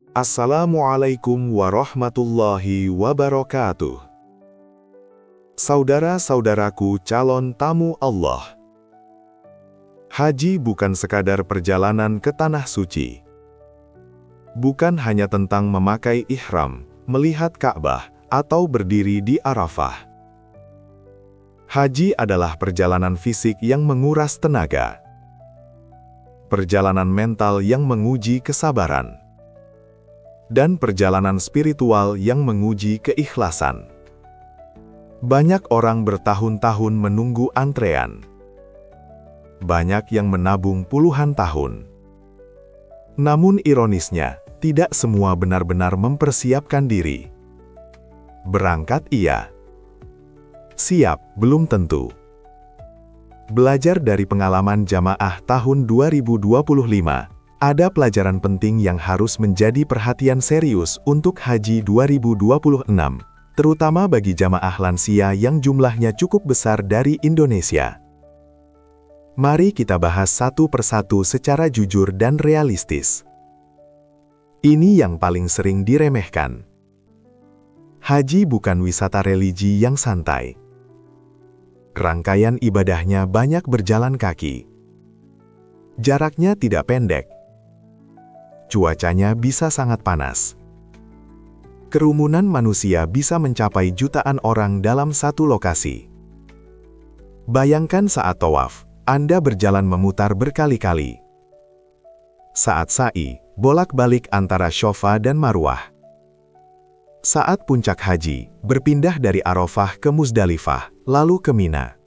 Assalamualaikum warahmatullahi wabarakatuh. Saudara-saudaraku calon tamu Allah. Haji bukan sekadar perjalanan ke tanah suci. Bukan hanya tentang memakai ihram, melihat Ka'bah, atau berdiri di Arafah. Haji adalah perjalanan fisik yang menguras tenaga. Perjalanan mental yang menguji kesabaran. Dan perjalanan spiritual yang menguji keikhlasan. Banyak orang bertahun-tahun menunggu antrean. Banyak yang menabung puluhan tahun. Namun ironisnya, tidak semua benar-benar mempersiapkan diri. Berangkat iya. Siap, belum tentu. Belajar dari pengalaman jamaah tahun 2025, ada pelajaran penting yang harus menjadi perhatian serius untuk Haji 2026, terutama bagi jamaah lansia yang jumlahnya cukup besar dari Indonesia. Mari kita bahas satu persatu secara jujur dan realistis. Ini yang paling sering diremehkan. Haji bukan wisata religi yang santai. Rangkaian ibadahnya banyak berjalan kaki. Jaraknya tidak pendek. Cuacanya bisa sangat panas. Kerumunan manusia bisa mencapai jutaan orang dalam satu lokasi. Bayangkan saat tawaf, Anda berjalan memutar berkali-kali. Saat sa'i, bolak-balik antara Syofa dan Marwah. Saat puncak haji, berpindah dari Arafah ke Muzdalifah, lalu ke Mina.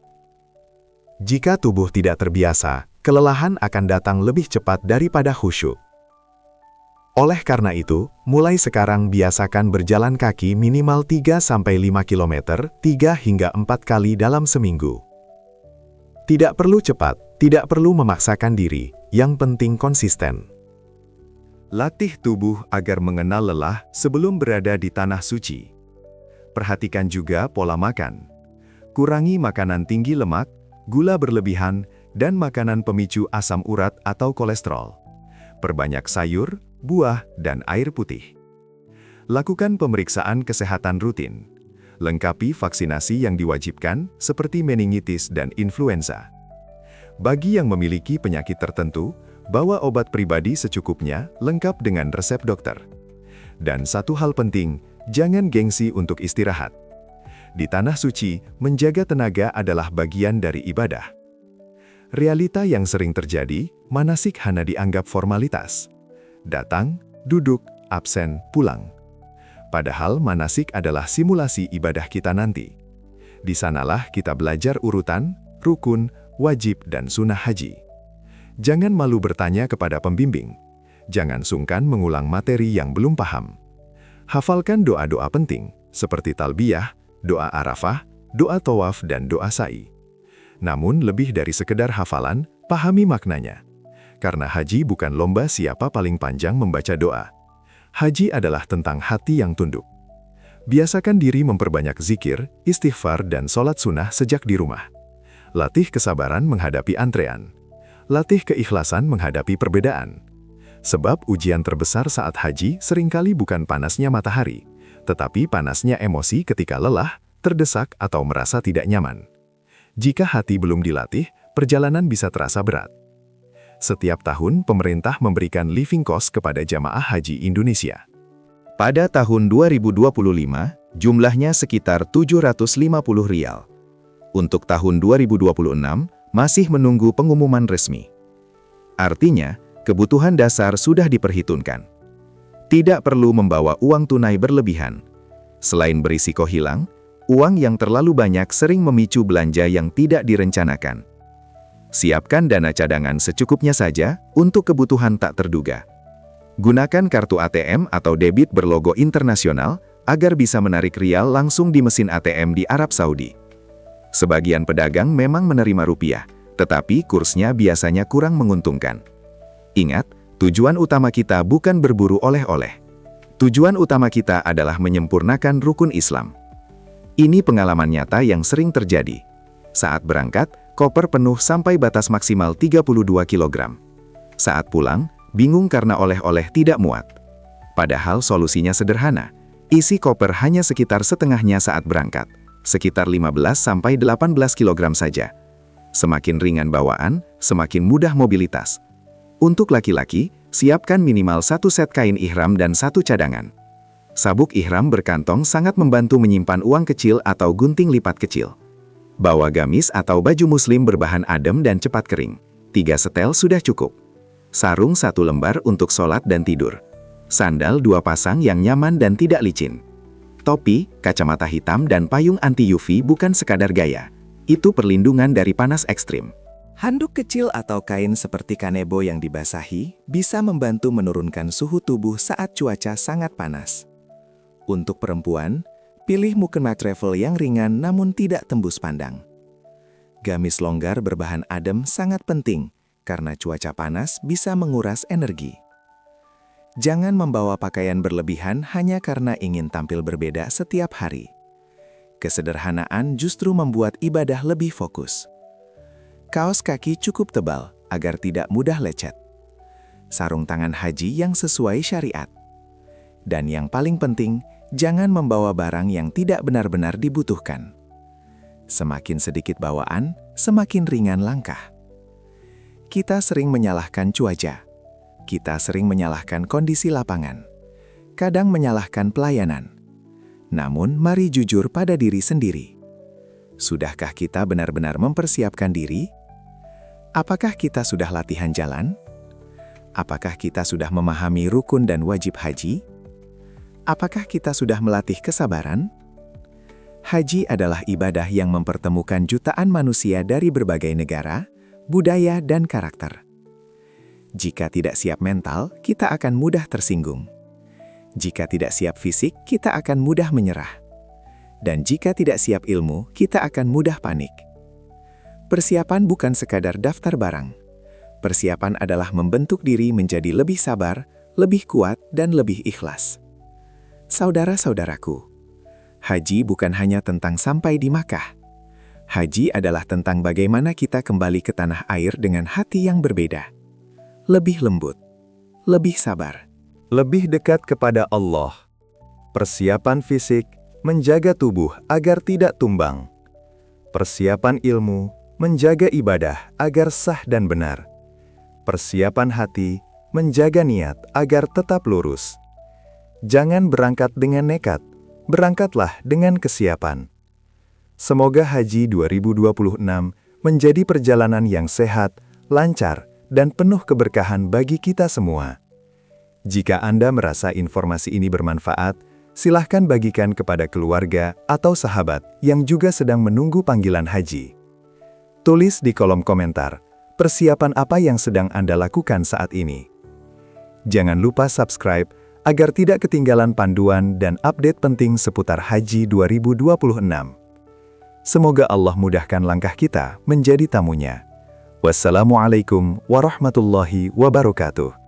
Jika tubuh tidak terbiasa, kelelahan akan datang lebih cepat daripada khusyuk. Oleh karena itu, mulai sekarang biasakan berjalan kaki minimal 3-5 km, 3 hingga 4 kali dalam seminggu. Tidak perlu cepat, tidak perlu memaksakan diri, yang penting konsisten. Latih tubuh agar mengenal lelah sebelum berada di tanah suci. Perhatikan juga pola makan. Kurangi makanan tinggi lemak, gula berlebihan, dan makanan pemicu asam urat atau kolesterol. Perbanyak sayur, buah, dan air putih. Lakukan pemeriksaan kesehatan rutin. Lengkapi vaksinasi yang diwajibkan seperti meningitis dan influenza. Bagi yang memiliki penyakit tertentu, bawa obat pribadi secukupnya, lengkap dengan resep dokter. Dan satu hal penting, jangan gengsi untuk istirahat. Di tanah suci, menjaga tenaga adalah bagian dari ibadah. Realita yang sering terjadi, manasik hanya dianggap formalitas. Datang, duduk, absen, pulang. Padahal manasik adalah simulasi ibadah kita nanti. Di sanalah kita belajar urutan, rukun, wajib, dan sunnah haji. Jangan malu bertanya kepada pembimbing. Jangan sungkan mengulang materi yang belum paham. Hafalkan doa-doa penting, seperti talbiyah, doa Arafah, doa tawaf, dan doa sa'i. Namun lebih dari sekedar hafalan, pahami maknanya. Karena haji bukan lomba siapa paling panjang membaca doa. Haji adalah tentang hati yang tunduk. Biasakan diri memperbanyak zikir, istighfar, dan sholat sunnah sejak di rumah. Latih kesabaran menghadapi antrean. Latih keikhlasan menghadapi perbedaan. Sebab ujian terbesar saat haji seringkali bukan panasnya matahari, tetapi panasnya emosi ketika lelah, terdesak, atau merasa tidak nyaman. Jika hati belum dilatih, perjalanan bisa terasa berat. Setiap tahun, pemerintah memberikan living cost kepada jamaah haji Indonesia. Pada tahun 2025, jumlahnya sekitar Rp750. Untuk tahun 2026, masih menunggu pengumuman resmi. Artinya, kebutuhan dasar sudah diperhitungkan. Tidak perlu membawa uang tunai berlebihan. Selain berisiko hilang, uang yang terlalu banyak sering memicu belanja yang tidak direncanakan. Siapkan dana cadangan secukupnya saja untuk kebutuhan tak terduga. Gunakan kartu ATM atau debit berlogo internasional agar bisa menarik rial langsung di mesin ATM di Arab Saudi. Sebagian pedagang memang menerima rupiah, tetapi kursnya biasanya kurang menguntungkan. Ingat, tujuan utama kita bukan berburu oleh-oleh. Tujuan utama kita adalah menyempurnakan rukun Islam. Ini pengalaman nyata yang sering terjadi. Saat berangkat, koper penuh sampai batas maksimal 32 kg. Saat pulang, bingung karena oleh-oleh tidak muat. Padahal solusinya sederhana. Isi koper hanya sekitar setengahnya saat berangkat, sekitar 15–18 kg saja. Semakin ringan bawaan, semakin mudah mobilitas. Untuk laki-laki, siapkan minimal 1 set kain ihram dan 1 cadangan. Sabuk ihram berkantong sangat membantu menyimpan uang kecil atau gunting lipat kecil. Bawa gamis atau baju muslim berbahan adem dan cepat kering. 3 setel sudah cukup. Sarung 1 lembar untuk sholat dan tidur. Sandal 2 pasang yang nyaman dan tidak licin. Topi, kacamata hitam dan payung anti UV bukan sekadar gaya. Itu perlindungan dari panas ekstrim. Handuk kecil atau kain seperti kanebo yang dibasahi bisa membantu menurunkan suhu tubuh saat cuaca sangat panas. Untuk perempuan, pilih mukena travel yang ringan namun tidak tembus pandang. Gamis longgar berbahan adem sangat penting karena cuaca panas bisa menguras energi. Jangan membawa pakaian berlebihan hanya karena ingin tampil berbeda setiap hari. Kesederhanaan justru membuat ibadah lebih fokus. Kaos kaki cukup tebal agar tidak mudah lecet. Sarung tangan haji yang sesuai syariat. Dan yang paling penting, jangan membawa barang yang tidak benar-benar dibutuhkan. Semakin sedikit bawaan, semakin ringan langkah. Kita sering menyalahkan cuaca. Kita sering menyalahkan kondisi lapangan. Kadang menyalahkan pelayanan. Namun, mari jujur pada diri sendiri. Sudahkah kita benar-benar mempersiapkan diri? Apakah kita sudah latihan jalan? Apakah kita sudah memahami rukun dan wajib haji? Apakah kita sudah melatih kesabaran? Haji adalah ibadah yang mempertemukan jutaan manusia dari berbagai negara, budaya, dan karakter. Jika tidak siap mental, kita akan mudah tersinggung. Jika tidak siap fisik, kita akan mudah menyerah. Dan jika tidak siap ilmu, kita akan mudah panik. Persiapan bukan sekadar daftar barang. Persiapan adalah membentuk diri menjadi lebih sabar, lebih kuat, dan lebih ikhlas. Saudara-saudaraku, haji bukan hanya tentang sampai di Makkah. Haji adalah tentang bagaimana kita kembali ke tanah air dengan hati yang berbeda. Lebih lembut, lebih sabar, lebih dekat kepada Allah. Persiapan fisik, menjaga tubuh agar tidak tumbang. Persiapan ilmu, menjaga ibadah agar sah dan benar. Persiapan hati, menjaga niat agar tetap lurus. Jangan berangkat dengan nekat, berangkatlah dengan kesiapan. Semoga Haji 2026 menjadi perjalanan yang sehat, lancar, dan penuh keberkahan bagi kita semua. Jika Anda merasa informasi ini bermanfaat, silahkan bagikan kepada keluarga atau sahabat yang juga sedang menunggu panggilan haji. Tulis di kolom komentar, persiapan apa yang sedang Anda lakukan saat ini. Jangan lupa subscribe agar tidak ketinggalan panduan dan update penting seputar Haji 2026. Semoga Allah mudahkan langkah kita menjadi tamunya. Wassalamualaikum warahmatullahi wabarakatuh.